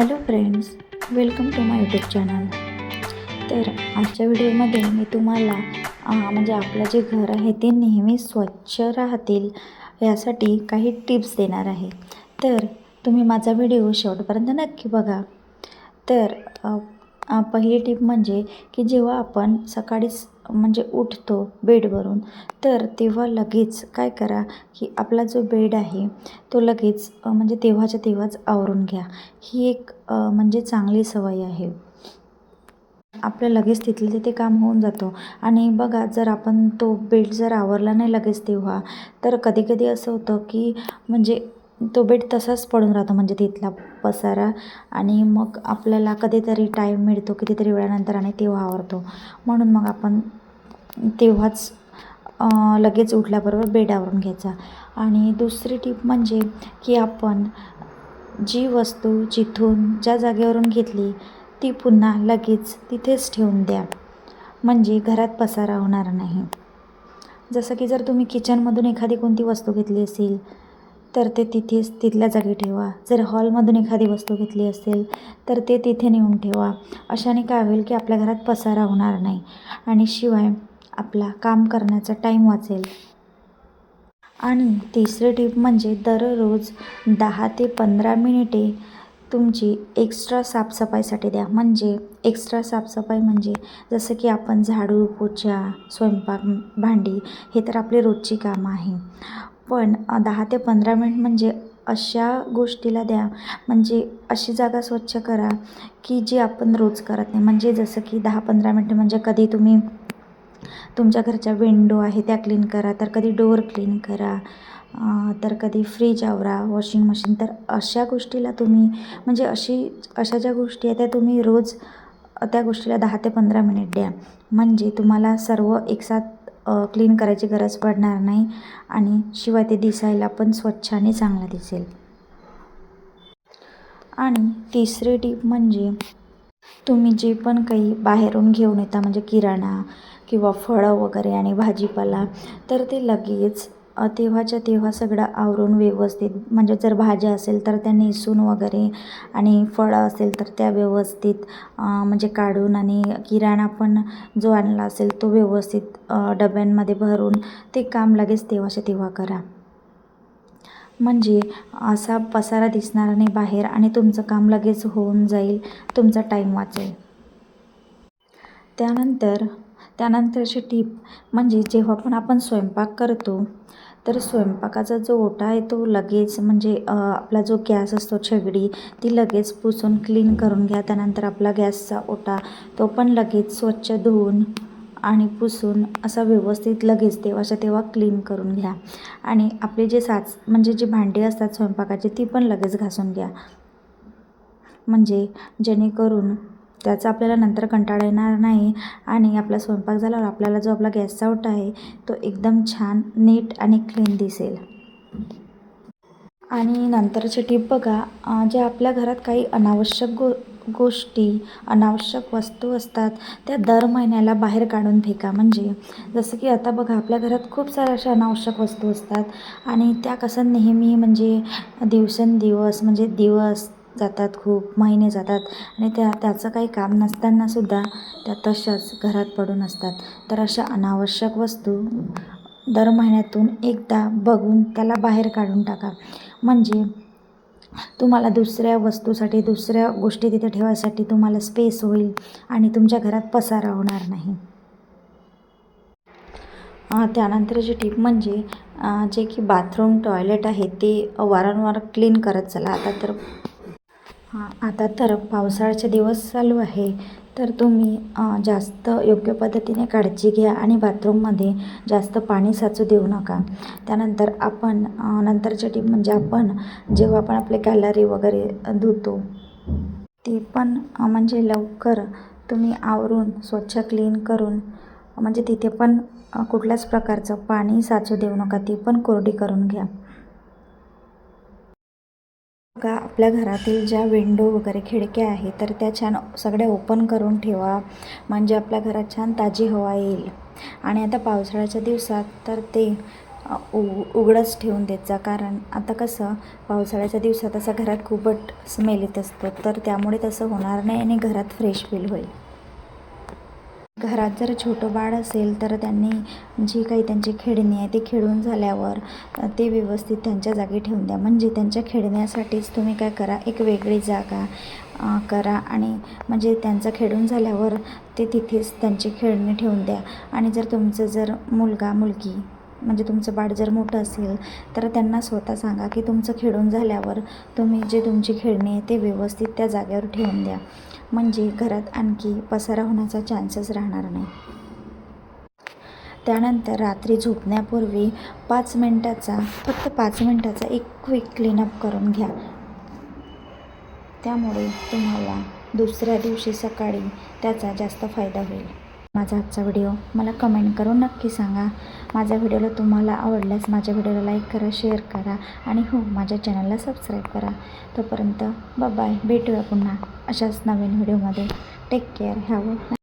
Hello friends, welcome to my YouTube channel. तर आजच्या व्हिडिओमध्ये मी तुम्हाला म्हणजे आपलं जे घर आहे ते नेहमी स्वच्छ राहतील यासाठी काही टिप्स देणार आहे. तर तुम्ही माझा व्हिडिओ शेवटपर्यंत नक्की बघा. तर पहिली टिप म्हणजे की जेव्हा आपण सकाळीच म्हणजे उठतो बेडवरून, तर तेव्हा लगेच काय करा की आपला जो बेड आहे तो लगेच म्हणजे तेव्हाच्या तेव्हाच आवरून घ्या. ही एक म्हणजे चांगली सवय आहे. आपलं लगेच तिथल्या तिथे काम होऊन जातो. आणि बघा, जर आपण तो बेड जर आवरला नाही लगेच तेव्हा, तर कधी-कधी असं होतं की म्हणजे तो बेड तसाच पडून राहतो, म्हणजे तिथला पसारा. आणि मग आपल्याला कधीतरी टाईम मिळतो कितीतरी वेळानंतर आणि तेव्हा आवरतो. म्हणून मग आपण तेव्हाच लगेच उठल्याबरोबर बेड आवरून घ्यायचा. आणि दुसरी टिप म्हणजे की आपण जी वस्तू जिथून ज्या जागेवरून घेतली ती पुन्हा लगेच तिथेच ठेवून द्या, म्हणजे घरात पसारा होणार नाही. जसं की जर तुम्ही किचनमधून एखादी कोणती वस्तू घेतली असेल तर ते तिथेच तिथल्या जागी ठेवा. जर हॉलमधून एखादी वस्तू घेतली असेल तर ते तिथे नेऊन ठेवा. अशाने काय होईल की आपल्या घरात पसारा होणार नाही आणि शिवाय आपला काम करण्याचा टाईम वाचेल. आणि तिसरी टिप म्हणजे दररोज 10 ते 15 मिनिटे तुमची एक्स्ट्रा साफसफाईसाठी द्या. म्हणजे एक्स्ट्रा साफसफाई म्हणजे जसं की आपण झाडू, पोछा, स्वयंपाक, भांडी हे तर आपली रोजची कामं आहे. पण 10 ते 15 मिनिट म्हणजे अशा गोष्टीला द्या, म्हणजे अशी जागा स्वच्छ करा की जी आपण रोज करत नाही. म्हणजे जसं की 10-15 मिनिटं म्हणजे कधी तुम्ही तुमच्या घरच्या विंडो आहे त्या क्लीन करा, तर कधी डोअर क्लीन करा, तर कधी फ्रीज आवरा, वॉशिंग मशीन. तर अशा गोष्टीला तुम्ही म्हणजे अशा ज्या गोष्टी आहेत त्या तुम्ही रोज त्या गोष्टीला 10 ते 15 मिनिट द्या. म्हणजे तुम्हाला सर्व एकसाथ क्लीन करायची गरज पडणार नाही आणि शिवाय ते दिसायला पण स्वच्छ आणि चांगलं दिसेल. आणि तिसरी टीप म्हणजे तुम्ही जे पण काही बाहेरून घेऊन येता, म्हणजे किराणा किंवा फळं वगैरे आणि भाजीपाला, तर ते लगेच तेव्हाच्या तेव्हा सगळं आवरून व्यवस्थित, म्हणजे जर भाज्या असेल तर त्या नेसून वगैरे आणि फळं असेल तर त्या व्यवस्थित म्हणजे काढून, आणि किराणा पण जो आणला असेल तो व्यवस्थित डब्यांमध्ये भरून ते काम लगेच तेव्हाच्या तेव्हा करा. म्हणजे असा पसारा दिसणार नाही बाहेर आणि तुमचं काम लगेच होऊन जाईल, तुमचा टाईम वाचेल. त्यानंतरची टीप म्हणजे जेव्हा पण आपण स्वयंपाक करतो तर स्वयंपाकाचा जो ओटा आहे तो लगेच म्हणजे आपला जो गॅस असतो शेगडी ती लगेच पुसून क्लीन करून घ्या. त्यानंतर आपला गॅसचा ओटा तो पण लगेच स्वच्छ धुवून आणि पुसून असा व्यवस्थित लगेच तेव्हाच्या तेव्हा क्लीन करून घ्या. आणि आपले जे म्हणजे जी भांडी असतात स्वयंपाकाची ती पण लगेच घासून घ्या, म्हणजे जेणेकरून त्याचा आपल्याला नंतर कंटाळा येणार नाही आणि आपला स्वयंपाक झाल्यावर आपल्याला जो आपला गॅसचा ओटा आहे तो एकदम छान नीट आणि क्लीन दिसेल. आणि नंतरची टीप बघा, ज्या आपल्या घरात काही अनावश्यक गोष्टी, अनावश्यक वस्तू असतात त्या दर महिन्याला बाहेर काढून फेका. म्हणजे जसं की आता बघा, आपल्या घरात खूप साऱ्या अशा अनावश्यक वस्तू असतात आणि त्या कसं नेहमी म्हणजे दिवसेंदिवस म्हणजे दिवस जातात, खूप महिने जातात आणि त्याचं काही काम नसतानासुद्धा त्या तशाच घरात पडून असतात. तर अशा अनावश्यक वस्तू दर महिन्यातून एकदा बघून त्याला बाहेर काढून टाका. म्हणजे तुम्हाला दुसऱ्या वस्तूसाठी, दुसऱ्या गोष्टी तिथे ठेवायसाठी तुम्हाला स्पेस होईल आणि तुमच्या घरात पसारा होणार नाही. त्यानंतरची टीप म्हणजे जे की बाथरूम, टॉयलेट आहे ते वारंवार क्लीन करत चला. आता तर पावसाळ्याचे दिवस चालू आहे, तर तुम्ही जास्त योग्य पद्धतीने काळजी घ्या आणि बाथरूममध्ये जास्त पाणी साचू देऊ नका. त्यानंतर आपण नंतरची टीप म्हणजे आपण जेव्हा आपण आपले गॅलरी वगैरे धुतो ती पण म्हणजे लवकर तुम्ही आवरून स्वच्छ क्लीन करून, म्हणजे तिथे पण कुठल्याच प्रकारचं पाणी साचू देऊ नका, ती पण कोरडी करून घ्या. बघा, आपल्या घरातील ज्या विंडो वगैरे खिडक्या आहेत तर त्या छान सगळ्या ओपन करून ठेवा, म्हणजे आपल्या घरात छान ताजी हवा येईल. आणि आता पावसाळ्याच्या दिवसात तर ते उघडंच ठेवून देत जा, कारण आता कसं पावसाळ्याच्या दिवसात असा घरात खूपच स्मेल येत असतो, तर त्यामुळे तसं होणार नाही आणि घरात फ्रेश फील होईल. घरात जर छोटं बाळ असेल तर त्यांनी जी काही त्यांची खेळणी आहे ते खेळून झाल्यावर ते व्यवस्थित त्यांच्या जागी ठेवून द्या. म्हणजे त्यांच्या खेळण्यासाठीच तुम्ही काय करा, एक वेगळी जागा करा आणि म्हणजे त्यांचं खेळून झाल्यावर ते तिथेच त्यांची खेळणी ठेवून द्या. आणि जर तुमचं जर मुलगा मुलगी म्हणजे तुमचं बाळ जर मोठं असेल तर त्यांना स्वतः सांगा की तुमचं खेळून झाल्यावर तुम्ही जे तुमची खेळणी आहे ते व्यवस्थित त्या जागेवर ठेवून द्या. म्हणजे घरात आणखी पसारा होण्याचा चान्सेस राहणार नाही. त्यानंतर रात्री झोपण्यापूर्वी फक्त 5 मिनटाचा एक क्विक क्लीनअप करून घ्या. त्यामुळे तुम्हाला दुसऱ्या दिवशी सकाळी त्याचा जास्त फायदा होईल. माझा आजचा व्हिडिओ मला कमेंट करून नक्की सांगा. माझ्या व्हिडिओला तुम्हाला आवडल्यास माझ्या व्हिडिओला लाईक करा, शेअर करा आणि हो, माझ्या चॅनलला सबस्क्राईब करा. तोपर्यंत बाय, भेटूया पुन्हा अशाच नवीन व्हिडिओमध्ये. Take care, have a